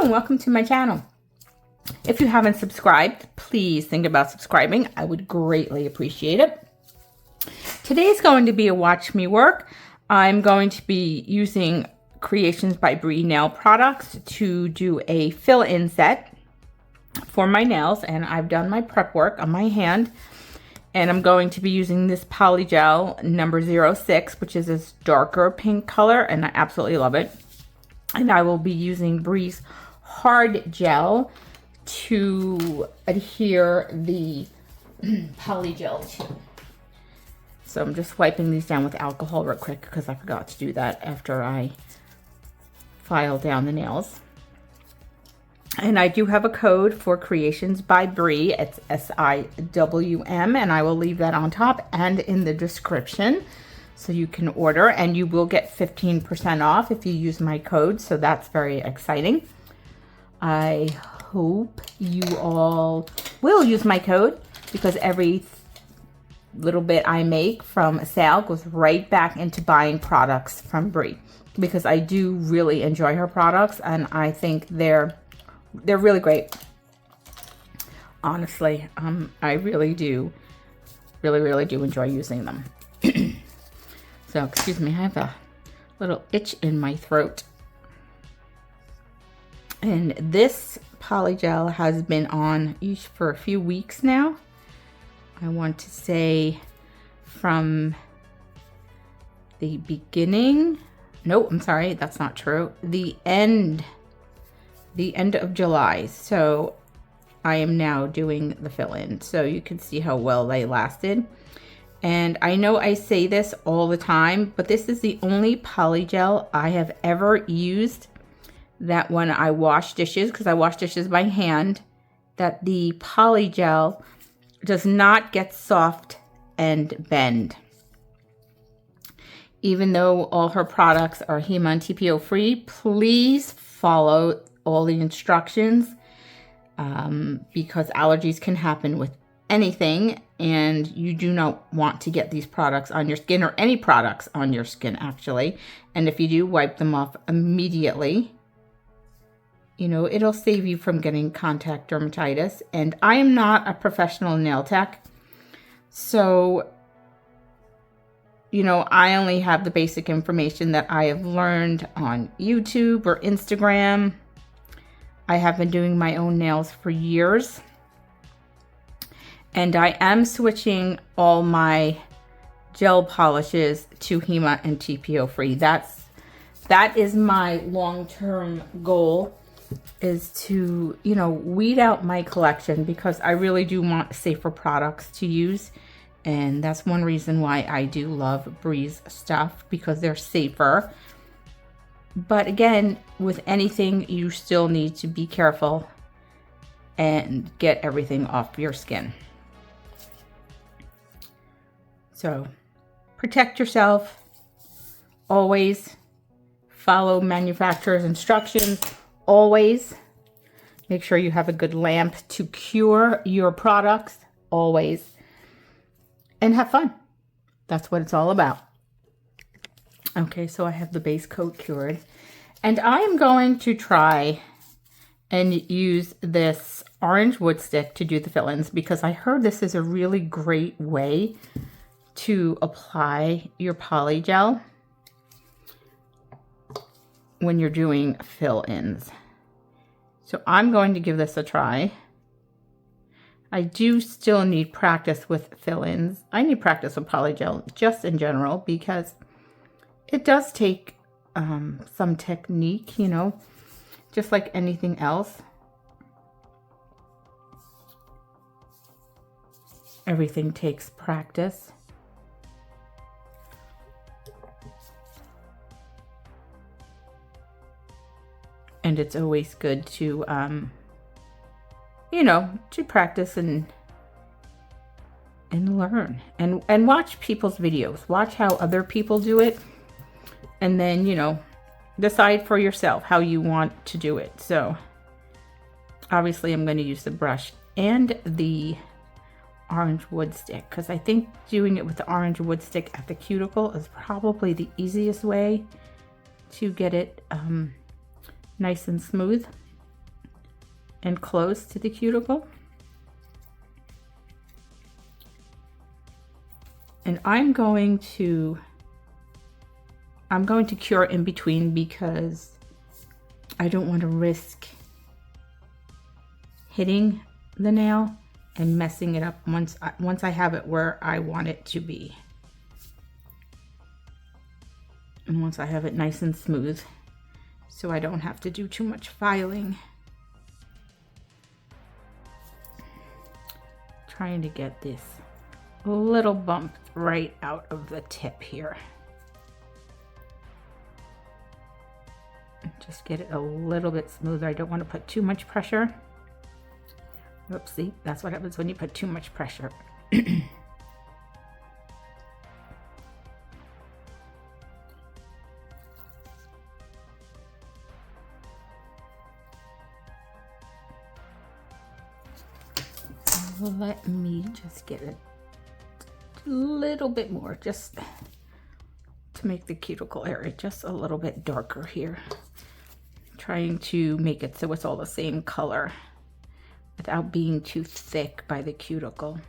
Hello and welcome to my channel. If you haven't subscribed, please think about subscribing. I would greatly appreciate it. Today's going to be a watch me work. I'm going to be using Creations by Brii nail products to do a fill-in set for my nails, and I've done my prep work on my hand, and I'm going to be using this Polygel number 06, which is this darker pink color, and I absolutely love it. And I will be using Brii's hard gel to adhere the Polygel to. So I'm just wiping these down with alcohol real quick because I forgot to do that after I filed down the nails. And I do have a code for Creations by Brii. It's SIWM, and I will leave that on top and in the description so you can order, and you will get 15% off if you use my code, so that's very exciting. I hope you all will use my code because every little bit I make from a sale goes right back into buying products from Brii, because I do really enjoy her products and I think they're really great. Honestly, I really do enjoy using them. So, excuse me, I have a little itch in my throat. And this Polygel has been on for a few weeks now. I want to say from the beginning. No, I'm sorry, that's not true. The end of July. So I am now doing the fill-in. So you can see how well they lasted. And I know I say this all the time, but this is the only Polygel I have ever used that when I wash dishes, because I wash dishes by hand, that the Polygel does not get soft and bend. Even though all her products are HEMA and TPO free, please follow all the instructions because allergies can happen with anything, and you do not want to get these products on your skin, or any products on your skin actually. And if you do, wipe them off immediately. You know, it'll save you from getting contact dermatitis. And I am not a professional nail tech, so you know, I only have the basic information that I have learned on YouTube or Instagram. I have been doing my own nails for years. And I am switching all my gel polishes to HEMA and TPO free. That is my long-term goal, is to, you know, weed out my collection, because I really do want safer products to use. And that's one reason why I do love Brii's stuff, because they're safer. But again, with anything, you still need to be careful and get everything off your skin. So protect yourself. Always follow manufacturer's instructions. Always make sure you have a good lamp to cure your products. Always. And have fun. That's what it's all about. Okay, so I have the base coat cured. And I am going to try and use this orange wood stick to do the fill-ins, because I heard this is a really great way to apply your Polygel when you're doing fill-ins. So I'm going to give this a try. I do still need practice with fill-ins. I need practice with Polygel just in general, because it does take some technique, you know, just like anything else. Everything takes practice. And it's always good to, you know, to practice and learn and watch people's videos. Watch how other people do it. And then, you know, decide for yourself how you want to do it. So obviously I'm going to use the brush and the orange wood stick, because I think doing it with the orange wood stick at the cuticle is probably the easiest way to get it nice and smooth. and close to the cuticle. And I'm going to cure in between because I don't want to risk hitting the nail and messing it up once I have it where I want it to be. And once I have it nice and smooth, so I don't have to do too much filing. Trying to get this little bump right out of the tip here. Just get it a little bit smoother. I don't want to put too much pressure. Oopsie, that's what happens when you put too much pressure. Let me just get a little bit more, just to make the cuticle area just a little bit darker here. Trying to make it so it's all the same color without being too thick by the cuticle.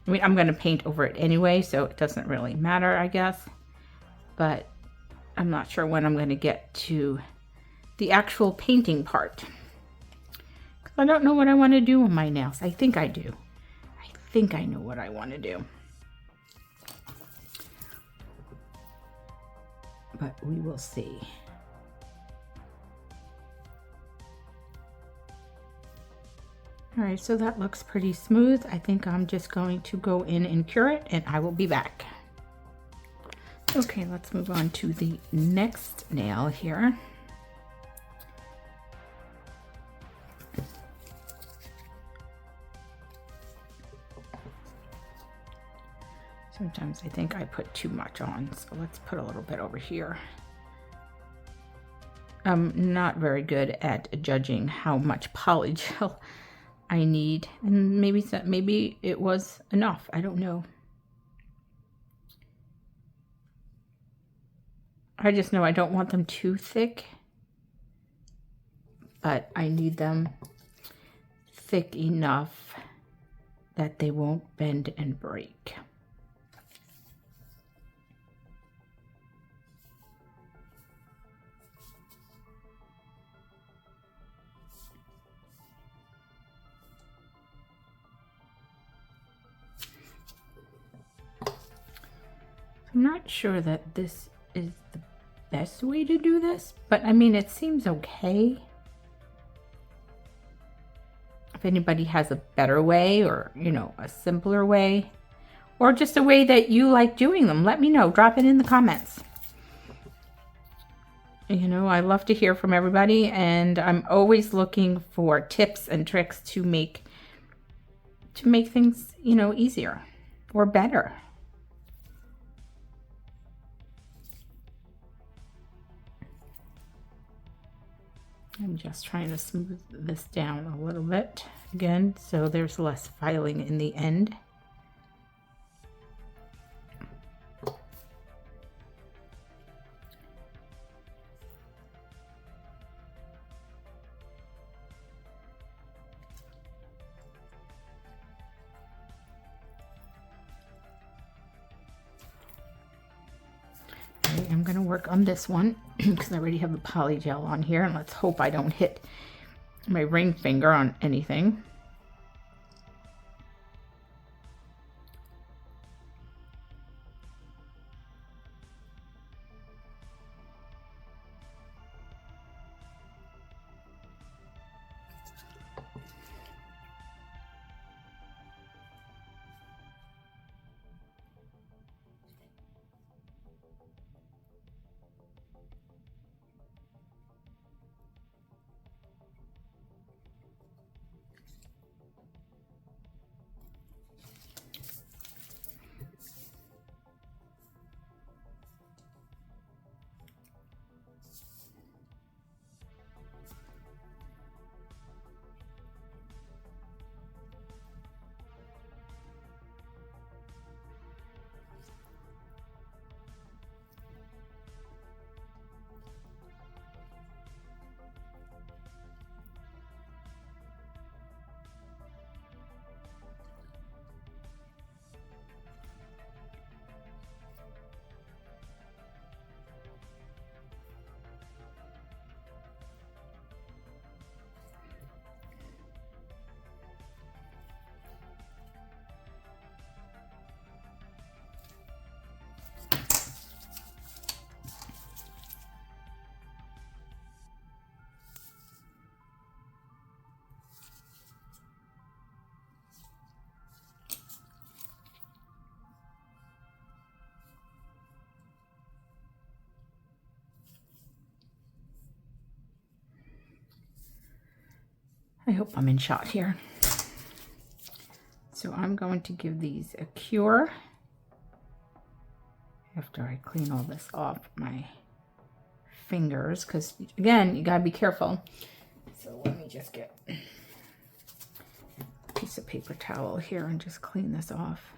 I mean, I'm going to paint over it anyway, so it doesn't really matter, I guess. But I'm not sure when I'm going to get to the actual painting part. Because I don't know what I want to do with my nails. I think I do. I think I know what I want to do. But we will see. All right, so that looks pretty smooth. I think I'm just going to go in and cure it, and I will be back. Okay, let's move on to the next nail here. Sometimes I think I put too much on, so let's put a little bit over here. I'm not very good at judging how much polygel I need, and maybe it was enough. I don't know. I just know I don't want them too thick, but I need them thick enough that they won't bend and break. I'm not sure that this is the best way to do this, but I mean, it seems okay. If anybody has a better way, or, you know, a simpler way, or just a way that you like doing them, let me know. Drop it in the comments. You know, I love to hear from everybody, and I'm always looking for tips and tricks to make things, you know, easier or better. I'm just trying to smooth this down a little bit again, so there's less filing in the end. I'm going to work on this one because I already have the polygel on here, and let's hope I don't hit my ring finger on anything. I hope I'm in shot here. So I'm going to give these a cure after I clean all this off my fingers, because again, you gotta be careful. So let me just get a piece of paper towel here and just clean this off.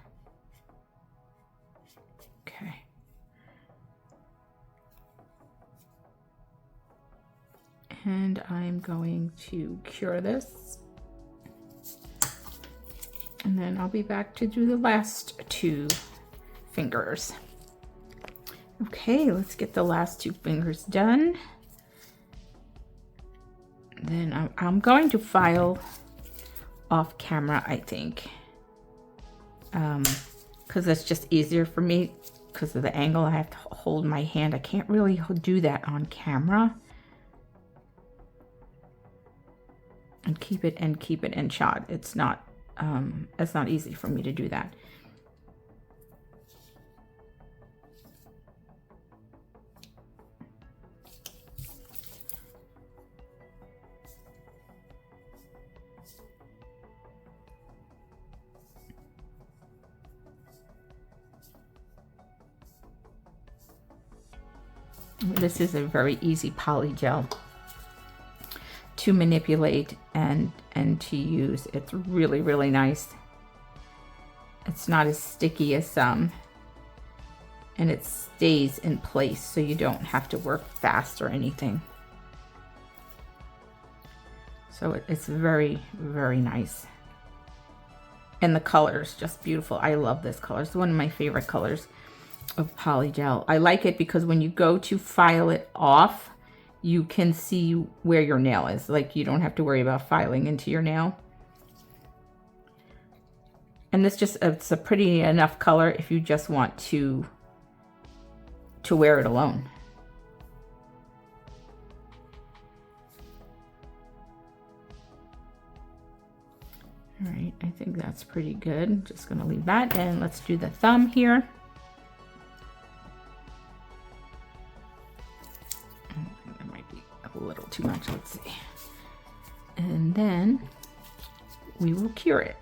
Okay. And I'm going to cure this. And then I'll be back to do the last 2 fingers. Okay, let's get the last 2 fingers done. Then I'm going to file off camera, I think. Because it's just easier for me because of the angle. I have to hold my hand. I can't really do that on camera. And keep it in shot. It's not easy for me to do that. This is a very easy polygel to manipulate and to use. It's really, really nice. It's not as sticky as some, and it stays in place so you don't have to work fast or anything. So it's very, very nice. And the color's just beautiful. I love this color. It's one of my favorite colors of polygel. I like it because when you go to file it off, you can see where your nail is. Like, you don't have to worry about filing into your nail. And this just, it's a pretty enough color if you just want to wear it alone. All right, I think that's pretty good. Just gonna leave that, and let's do the thumb here. That might be a little too much, let's see. And then we will cure it.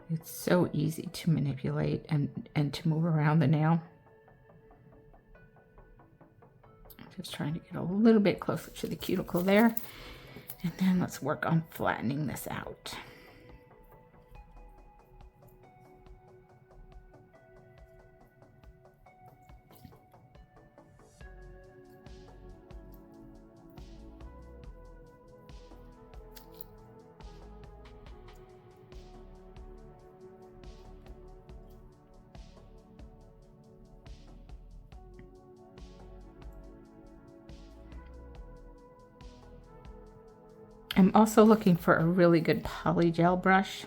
It's so easy to manipulate and to move around the nail. I'm just trying to get a little bit closer to the cuticle there. And then let's work on flattening this out. I'm also looking for a really good polygel brush.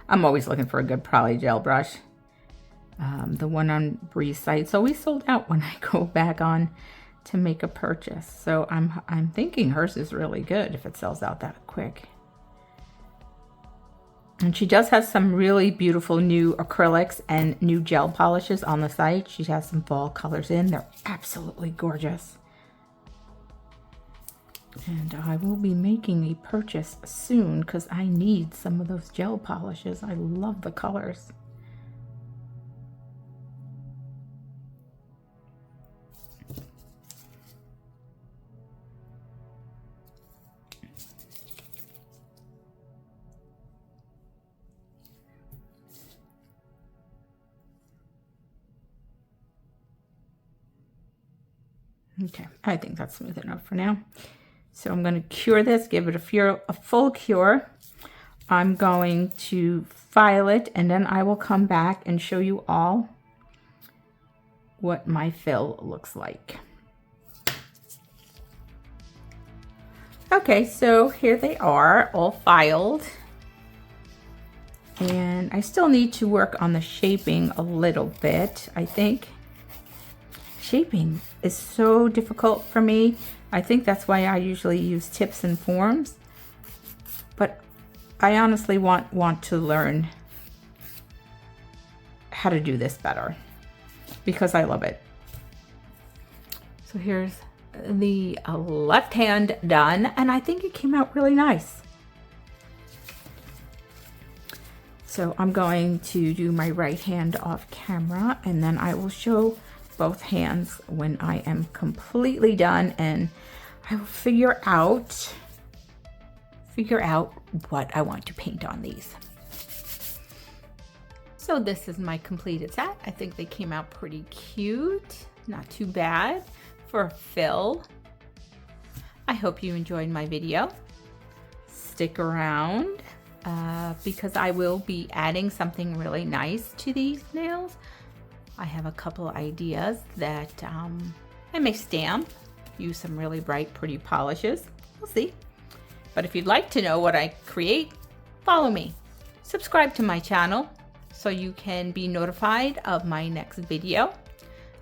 I'm always looking for a good polygel brush. The one on Brii's site's always sold out when I go back on to make a purchase. So I'm thinking hers is really good if it sells out that quick. And she does have some really beautiful new acrylics and new gel polishes on the site. She has some fall colors in. They're absolutely gorgeous. And I will be making a purchase soon because I need some of those gel polishes. I love the colors. Okay, I think that's smooth enough for now. So I'm going to cure this, give it a full cure. I'm going to file it, and then I will come back and show you all what my fill looks like. Okay, so here they are, all filed. And I still need to work on the shaping a little bit, I think. shaping is so difficult for me. I think that's why I usually use tips and forms. But I honestly want to learn how to do this better because I love it. So here's the left hand done, and I think it came out really nice. So I'm going to do my right hand off camera, and then I will show both hands when I am completely done, and I will figure out what I want to paint on these. So this is my completed set. I think they came out pretty cute, not too bad for a fill. I hope you enjoyed my video. Stick around because I will be adding something really nice to these nails. I have a couple ideas that I may stamp, use some really bright, pretty polishes. We'll see. But if you'd like to know what I create, follow me. Subscribe to my channel so you can be notified of my next video.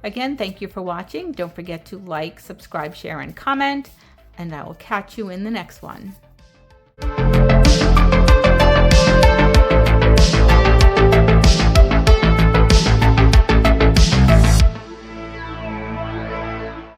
Again, thank you for watching. Don't forget to like, subscribe, share, and comment, and I will catch you in the next one.